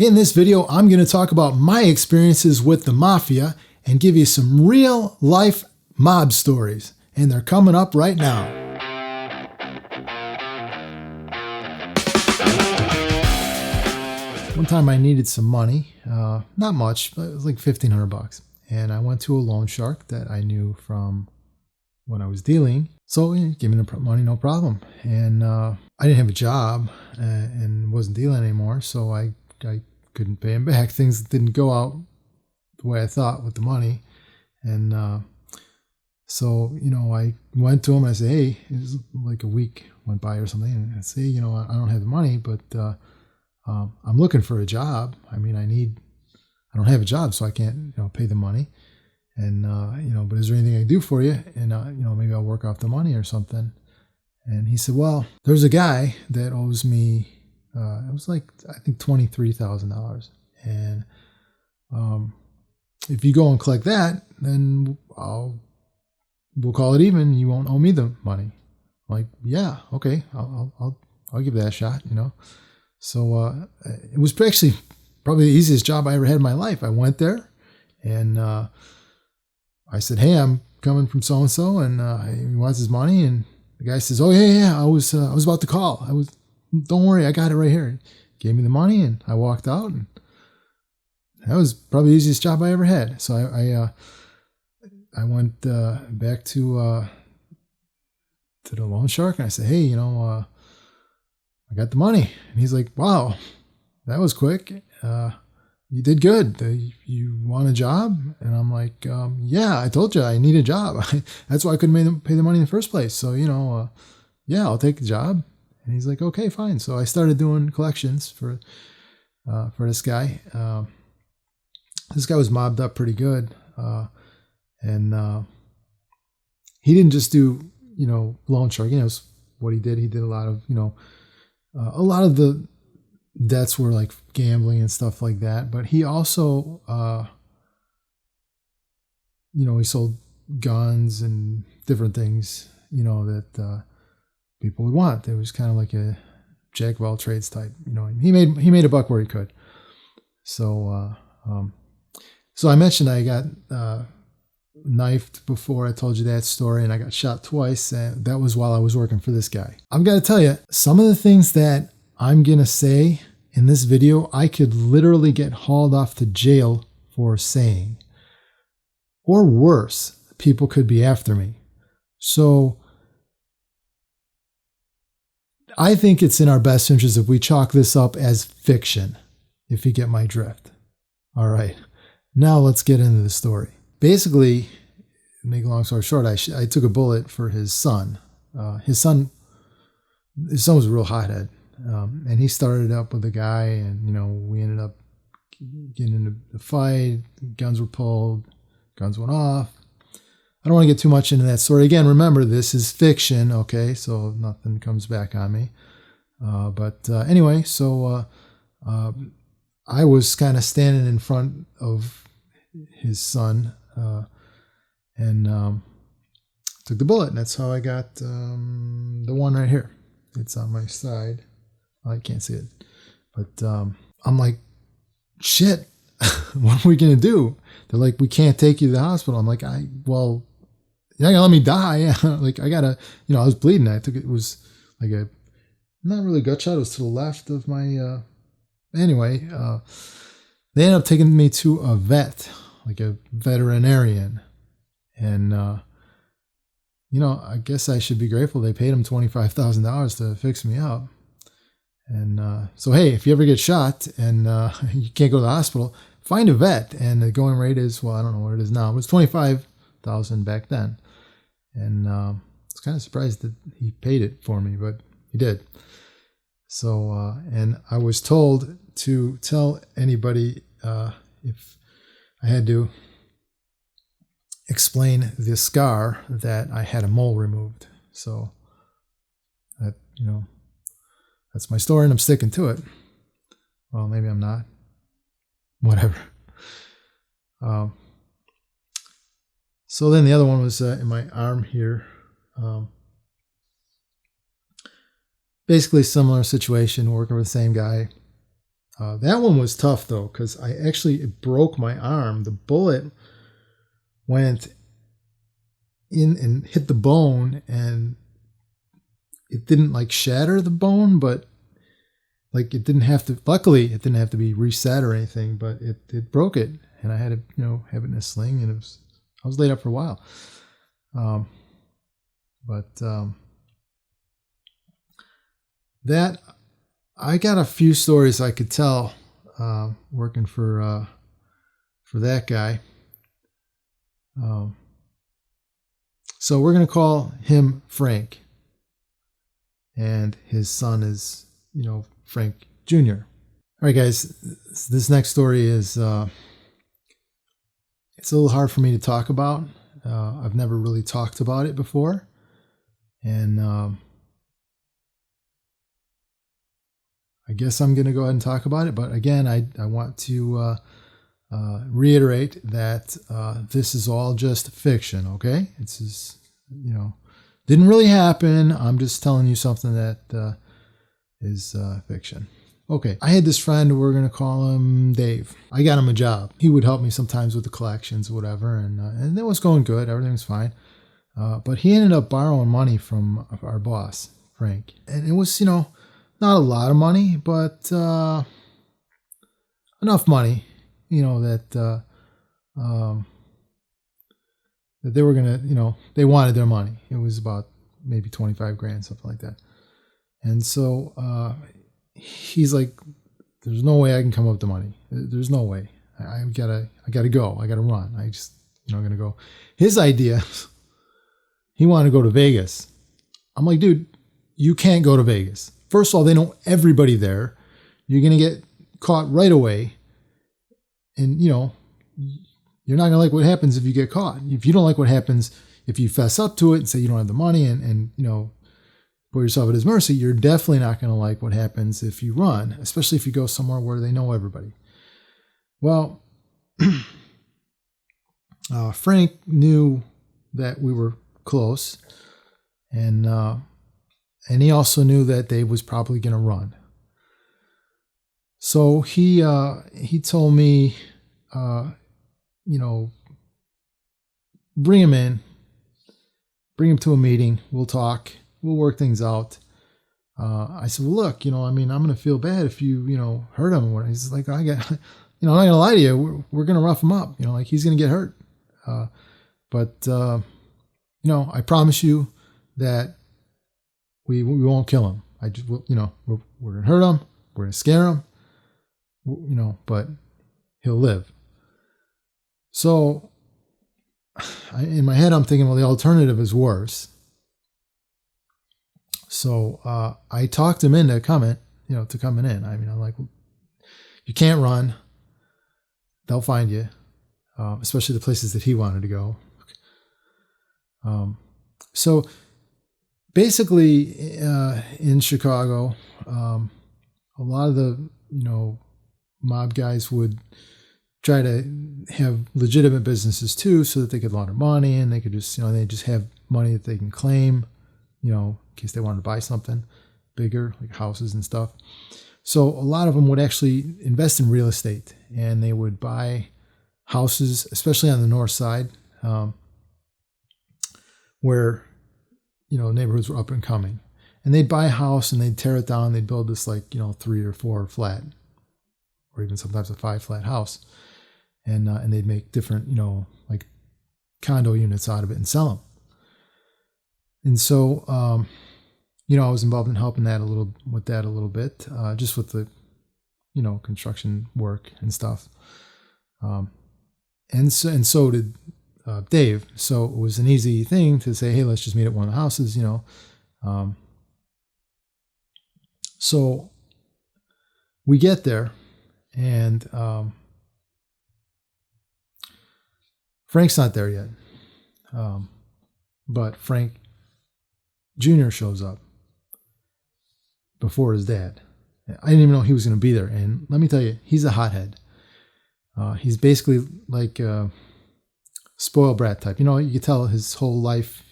In this video, I'm going to talk about my experiences with the Mafia and give you some real life mob stories. And they're coming up right now. One time I needed some money, not much, but it was like $1,500. And I went to a loan shark that I knew from when I was dealing. So he gave me the money, no problem. And I didn't have a job and wasn't dealing anymore. So I couldn't pay him back. Things didn't go out the way I thought with the money. And so, I went to him and I said, hey, it was like a week went by or something. And I said, hey, I don't have the money, but I'm looking for a job. I mean, I don't have a job, so I can't, pay the money. And, but is there anything I can do for you? And, maybe I'll work off the money or something. And he said, well, there's a guy that owes me, it was like, I think $23,000. And if you go and collect that, then we'll call it even. You won't owe me the money. I'm like, yeah, okay, I'll give that a shot, So it was actually probably the easiest job I ever had in my life. I went there and I said, hey, I'm coming from so-and-so and he wants his money. And the guy says, oh, yeah, I was about to call. Don't worry, I got it right here. He gave me the money and I walked out. And that was probably the easiest job I ever had. So I went back to the loan shark and I said, hey, I got the money. And he's like, wow, that was quick. You did good. You want a job? And I'm like, yeah, I told you I need a job. That's why I couldn't pay the money in the first place. So, yeah, I'll take the job. And he's like, okay, fine. So I started doing collections for this guy. This guy was mobbed up pretty good. And he didn't just do, loan shark. It's what he did. He did a lot of, a lot of the debts were like gambling and stuff like that. But he also, he sold guns and different things, that people would want. It was kind of like a jack of all trades type. He made a buck where he could. So, so I mentioned I got knifed before. I told you that story, and I got shot twice. And that was while I was working for this guy. I'm going to tell you, some of the things that I'm going to say in this video, I could literally get hauled off to jail for saying. Or worse, people could be after me. So I think it's in our best interest if we chalk this up as fiction, if you get my drift. All right, now let's get into the story. Basically, make a long story short, I took a bullet for his son. His son was a real hothead. And he started up with a guy and, we ended up getting into the fight. Guns were pulled. Guns went off. I don't want to get too much into that story. Again, remember, this is fiction, okay? So nothing comes back on me. But anyway, so I was kind of standing in front of his son and took the bullet. And that's how I got the one right here. It's on my side. I can't see it. But I'm like, shit, what are we going to do? They're like, we can't take you to the hospital. I'm like, well, you're not going to let me die. Like, I got to, I was bleeding. It was like not really a gut shot. It was to the left of my, anyway, they ended up taking me to a vet, like a veterinarian. And, I guess I should be grateful. They paid him $25,000 to fix me up. And so, hey, if you ever get shot and you can't go to the hospital, find a vet. And the going rate is, well, I don't know what it is now. It was $25,000 back then. And I was kind of surprised that he paid it for me, but he did. So, and I was told to tell anybody if I had to explain the scar that I had a mole removed. So that, that's my story, and I'm sticking to it. Well, maybe I'm not. Whatever. So then the other one was in my arm here. Basically similar situation, working with the same guy. That one was tough though, because it broke my arm. The bullet went in and hit the bone, and it didn't like shatter the bone, but like it didn't have to. Luckily, it didn't have to be reset or anything, but it broke it, and I had to have it in a sling, and I was laid up for a while. That I got a few stories I could tell working for that guy. So we're going to call him Frank, and his son is, Frank Jr. All right, guys, this next story is, it's a little hard for me to talk about. I've never really talked about it before. And I guess I'm going to go ahead and talk about it. But again, I want to reiterate that this is all just fiction, okay? It's just, didn't really happen. I'm just telling you something that is fiction. Okay, I had this friend, we're going to call him Dave. I got him a job. He would help me sometimes with the collections, whatever, and it was going good. Everything was fine. But he ended up borrowing money from our boss, Frank. And it was, not a lot of money, but enough money, that that they were going to, they wanted their money. It was about maybe 25 grand, something like that. And so he's like, there's no way I can come up with the money. There's no way. I gotta go. I gotta run. I just, I'm gonna go. His idea, he wanted to go to Vegas. I'm like, dude, you can't go to Vegas. First of all, they know everybody there. You're gonna get caught right away. And, you're not gonna like what happens if you get caught. If you don't like what happens, if you fess up to it and say you don't have the money and put yourself at his mercy, you're definitely not going to like what happens if you run, especially if you go somewhere where they know everybody. Well, Frank knew that we were close, and he also knew that Dave was probably going to run. So he told me, bring him in, bring him to a meeting, we'll talk. We'll work things out. I said, well, look, I'm going to feel bad if you, hurt him. He's like, I'm not going to lie to you. We're going to rough him up. He's going to get hurt. But I promise you that we won't kill him. We're going to hurt him. We're going to scare him, but he'll live. So in my head, I'm thinking, well, the alternative is worse. So I talked him into coming in. I mean, I'm like, you can't run. They'll find you, especially the places that he wanted to go. So basically, in Chicago, a lot of the mob guys would try to have legitimate businesses too, so that they could launder money and they could just they just have money that they can claim. In case they wanted to buy something bigger, like houses and stuff. So a lot of them would actually invest in real estate, and they would buy houses, especially on the north side, where, neighborhoods were up and coming. And they'd buy a house and they'd tear it down. They'd build this 3 or 4 flat, or even sometimes a 5 flat house. And they'd make different, like condo units out of it and sell them. And so, I was involved in helping that a little bit, just with the, construction work and stuff. And so did Dave. So it was an easy thing to say, hey, let's just meet at one of the houses, So we get there, and Frank's not there yet. But Frank Jr. shows up before his dad. I didn't even know he was going to be there. And let me tell you, he's a hothead. He's basically like a spoiled brat type. You can tell his whole life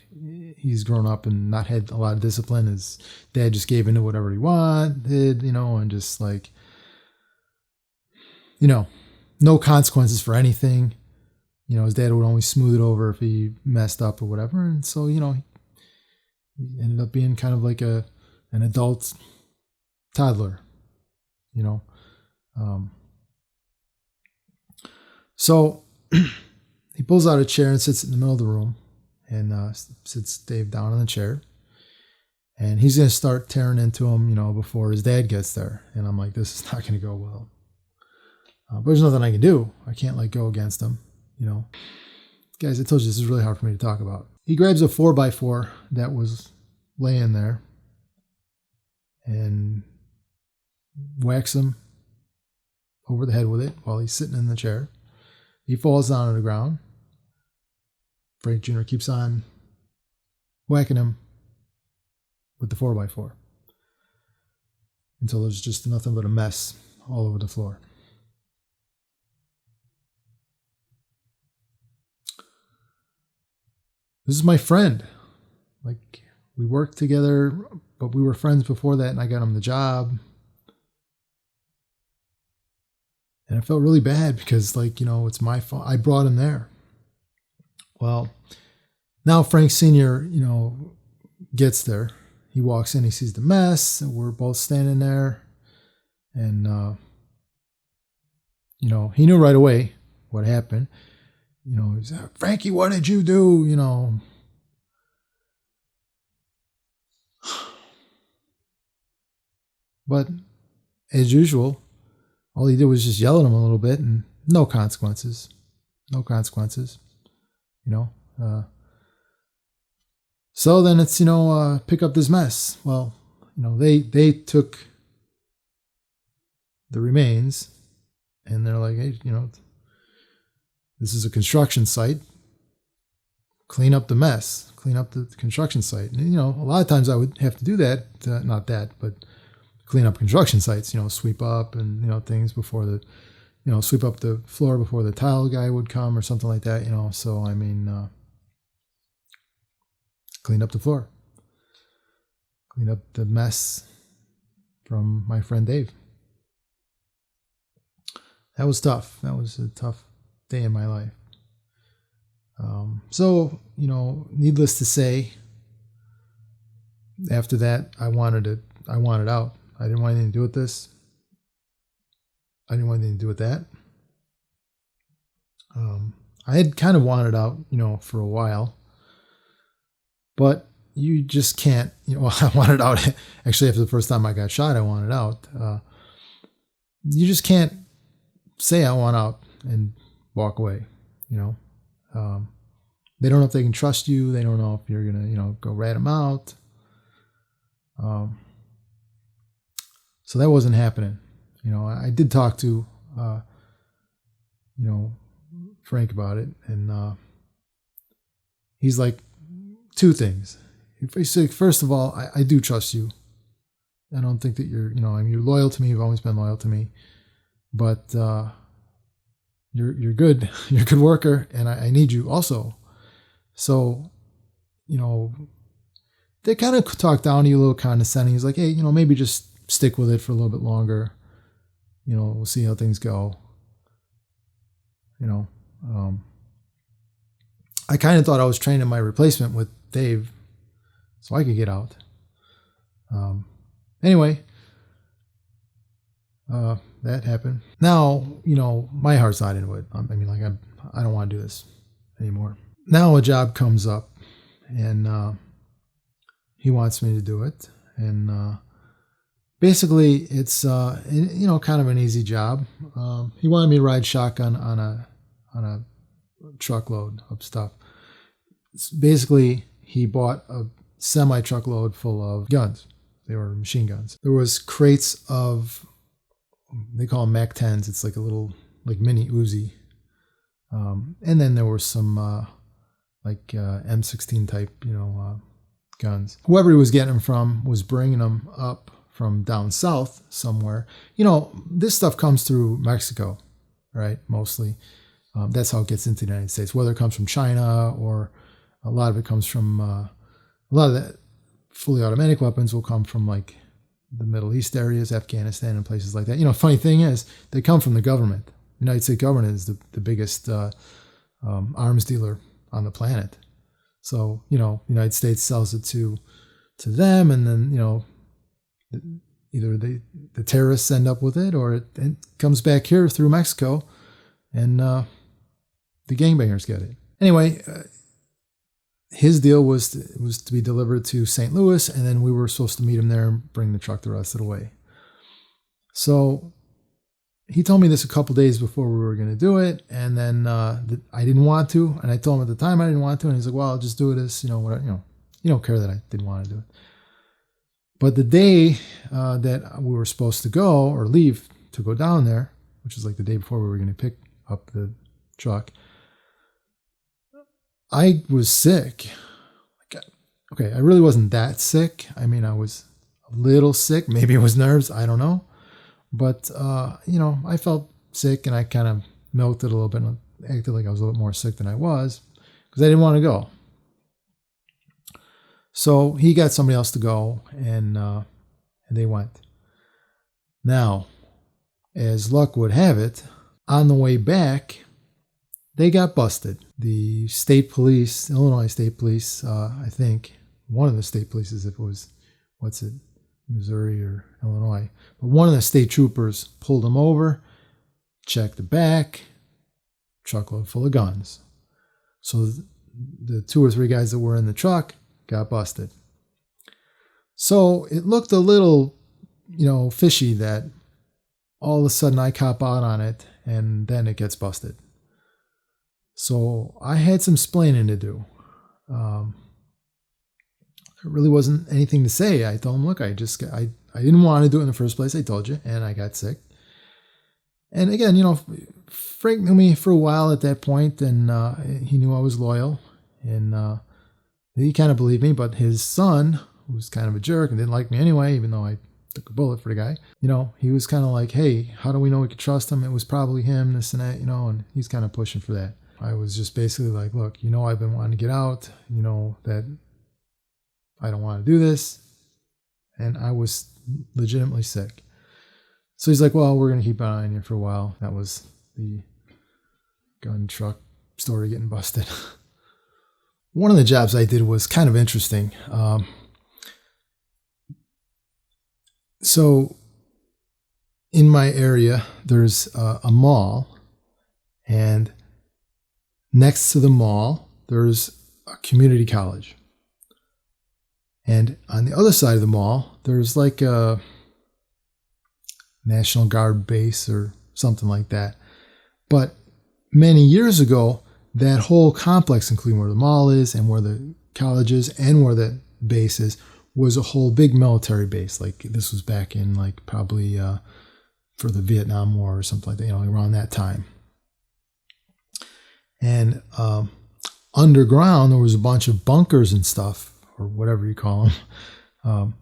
he's grown up and not had a lot of discipline. His dad just gave into whatever he wanted, and just like, no consequences for anything. His dad would always smooth it over if he messed up or whatever. And so, he ended up being kind of like an adult toddler, So he pulls out a chair and sits in the middle of the room and sits Dave down in the chair. And he's going to start tearing into him, before his dad gets there. And I'm like, this is not going to go well. But there's nothing I can do. I can't go against him, Guys, I told you this is really hard for me to talk about. He grabs a 4x4 that was laying there and whacks him over the head with it while he's sitting in the chair. He falls down on the ground. Frank Jr. keeps on whacking him with the 4x4 until there's just nothing but a mess all over the floor. This is my friend. We worked together, but we were friends before that, and I got him the job. And I felt really bad because, it's my fault. I brought him there. Well, now Frank Sr., gets there. He walks in, he sees the mess, and we're both standing there. And, he knew right away what happened. He's like, Frankie, what did you do? But as usual, all he did was just yell at him a little bit and no consequences. No consequences. So then it's, pick up this mess. Well, they took the remains and they're like, hey, this is a construction site. Clean up the mess. Clean up the construction site. And, a lot of times I would have to do that. Not that, but clean up construction sites, sweep up and, things before sweep up the floor before the tile guy would come or something like that, So, clean up the floor. Clean up the mess from my friend Dave. That was tough. That was a tough day in my life. So, needless to say, after that, I wanted out. I didn't want anything to do with this. I didn't want anything to do with that. I had kind of wanted out, for a while. But you just can't, I wanted out. Actually, after the first time I got shot, I wanted out. You just can't say I want out and walk away, They don't know if they can trust you. They don't know if you're going to, go rat them out. So that wasn't happening. I did talk to, Frank about it. And he's like, two things. He's like, first of all, I do trust you. I don't think that you're loyal to me. You've always been loyal to me. But you're good. You're a good worker, and I need you also. So, they kind of talked down to you a little condescending. He's like, hey, maybe just stick with it for a little bit longer. We'll see how things go. I kind of thought I was training my replacement with Dave so I could get out. Anyway, that happened. Now, my heart's not into it. I don't want to do this anymore. Now a job comes up and he wants me to do it. And basically it's, kind of an easy job. He wanted me to ride shotgun on a truckload of stuff. Basically, he bought a semi-truckload full of guns. They were machine guns. There was crates of, they call them Mac 10s. It's like a little, mini Uzi. And then there were some, M16 type, guns. Whoever he was getting them from was bringing them up from down south somewhere. This stuff comes through Mexico, right? Mostly. That's how it gets into the United States, whether it comes from China or a lot of it comes from, a lot of the fully automatic weapons will come from the Middle East areas, Afghanistan, and places like that. Funny thing is, they come from the government. The United States government is the biggest arms dealer on the planet. So, the United States sells it to them, and then, either the terrorists end up with it, or it comes back here through Mexico, and the gangbangers get it. Anyway, his deal was to be delivered to St. Louis, and then we were supposed to meet him there and bring the truck the rest of the way. So he told me this a couple days before we were going to do it, and then I didn't want to, and I told him at the time I didn't want to, and he's like, "Well, I'll just do it as whatever, you don't care that I didn't want to do it." But the day that we were supposed to go or leave to go down there, which was like the day before we were going to pick up the truck, I was sick. Okay, I really wasn't that sick. I mean, I was a little sick. Maybe it was nerves. I don't know. But, I felt sick, and I kind of milked it a little bit and acted like I was a little more sick than I was because I didn't want to go. So he got somebody else to go, and they went. Now, as luck would have it, on the way back, they got busted. The state police, Illinois State Police, I think, one of the state polices, if it was, Missouri or Illinois, but one of the state troopers pulled them over, checked the back, truckload full of guns. So the 2 or 3 guys that were in the truck got busted. So it looked a little, fishy that all of a sudden I cop out on it and then it gets busted. So I had some splaining to do. There really wasn't anything to say. I told him, look, I didn't want to do it in the first place. I told you, and I got sick. And again, Frank knew me for a while at that point, and he knew I was loyal, and he kind of believed me. But his son, who was kind of a jerk and didn't like me anyway, even though I took a bullet for the guy, he was kind of like, hey, how do we know we could trust him? It was probably him, this and that, and he's kind of pushing for that. I was just basically like, look, I've been wanting to get out, that I don't want to do this. And I was legitimately sick. So he's like, well, we're going to keep an eye on you for a while. That was the gun truck story getting busted. One of the jobs I did was kind of interesting. So in my area, there's a mall, and next to the mall, there's a community college. And on the other side of the mall, there's like a National Guard base or something like that. But many years ago, that whole complex, including where the mall is and where the college is and where the base is, was a whole big military base. Like this was back in like probably for the Vietnam War or something like that, around that time. And underground, there was a bunch of bunkers and stuff, or whatever you call them.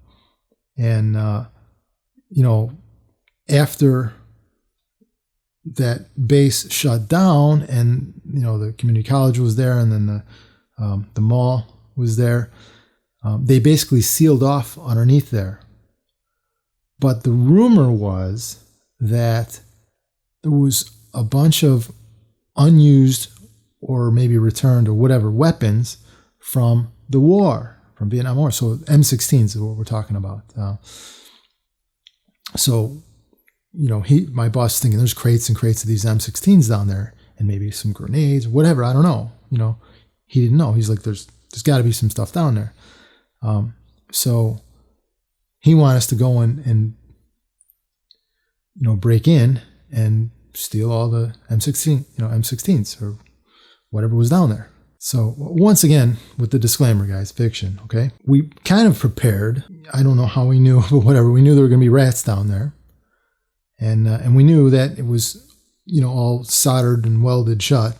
After that base shut down and, the community college was there and then the mall was there, they basically sealed off underneath there. But the rumor was that there was a bunch of unused or maybe returned or whatever weapons from the war, from Vietnam War. So M16s is what we're talking about. My boss is thinking there's crates and crates of these M16s down there and maybe some grenades, whatever. I don't know. He didn't know. He's like, there's got to be some stuff down there. So he wanted us to go and break in and steal all the M16s or whatever was down there. So once again, with the disclaimer, guys, fiction, okay? We kind of prepared. I don't know how we knew, but whatever. We knew there were going to be rats down there. And we knew that it was, all soldered and welded shut.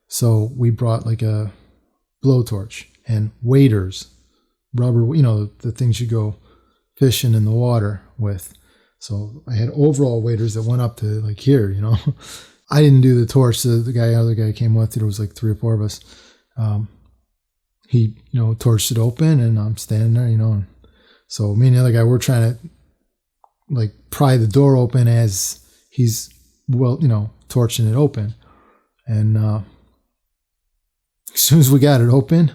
So we brought like a blowtorch and waders, rubber, the things you go fishing in the water with. So I had overall waders that went up to like here, I didn't do the torch. The other guy came with it. There was like 3 or 4 of us. He, torched it open and I'm standing there, and so me and the other guy, we're trying to like pry the door open as he's, well, torching it open. And as soon as we got it open,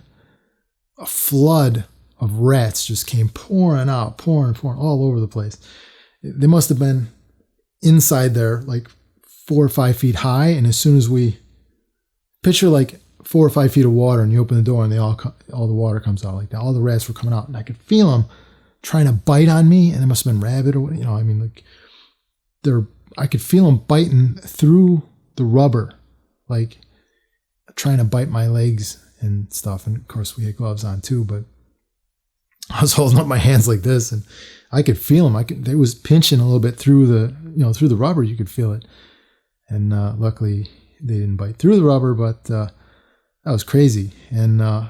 a flood of rats just came pouring all over the place. They must have been inside there like 4 or 5 feet high. And as soon as we picture like 4 or 5 feet of water, and you open the door and all the water comes out like that, all the rats were coming out, and I could feel them trying to bite on me. And it must have been rabbit or, like I could feel them biting through the rubber, like trying to bite my legs and stuff. And of course we had gloves on too, but I was holding up my hands like this, and I could feel them. They was pinching a little bit through through the rubber. You could feel it. And luckily they didn't bite through the rubber, but that was crazy. And I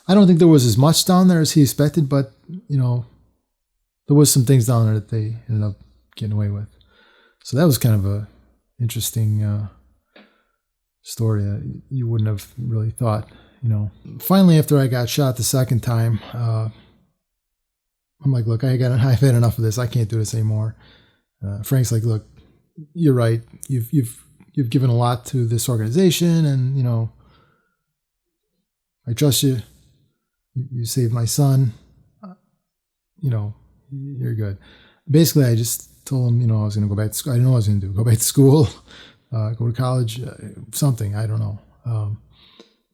don't think there was as much down there as he expected, but there was some things down there that they ended up getting away with. So that was kind of a interesting story that you wouldn't have really thought. Finally, after I got shot the second time, I'm like, look, I've had enough of this. I can't do this anymore. Frank's like, look, you're right. You've given a lot to this organization, and I trust you. You saved my son. You're good. Basically, I just told him, I was going to go back to school. I didn't know what I was going to do. Go back to school, go to college, something. I don't know.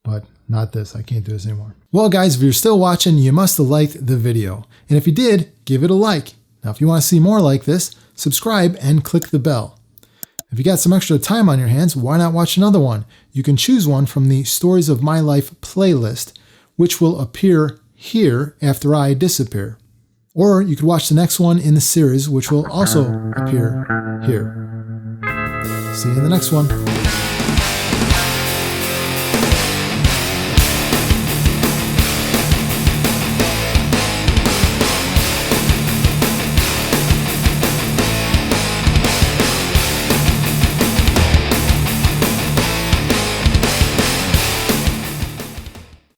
But not this. I can't do this anymore. Well, guys, if you're still watching, you must have liked the video. And if you did, give it a like. Now, if you want to see more like this, subscribe and click the bell. If you got some extra time on your hands, why not watch another one? You can choose one from the Stories of My Life playlist, which will appear here after I disappear. Or you could watch the next one in the series, which will also appear here. See you in the next one.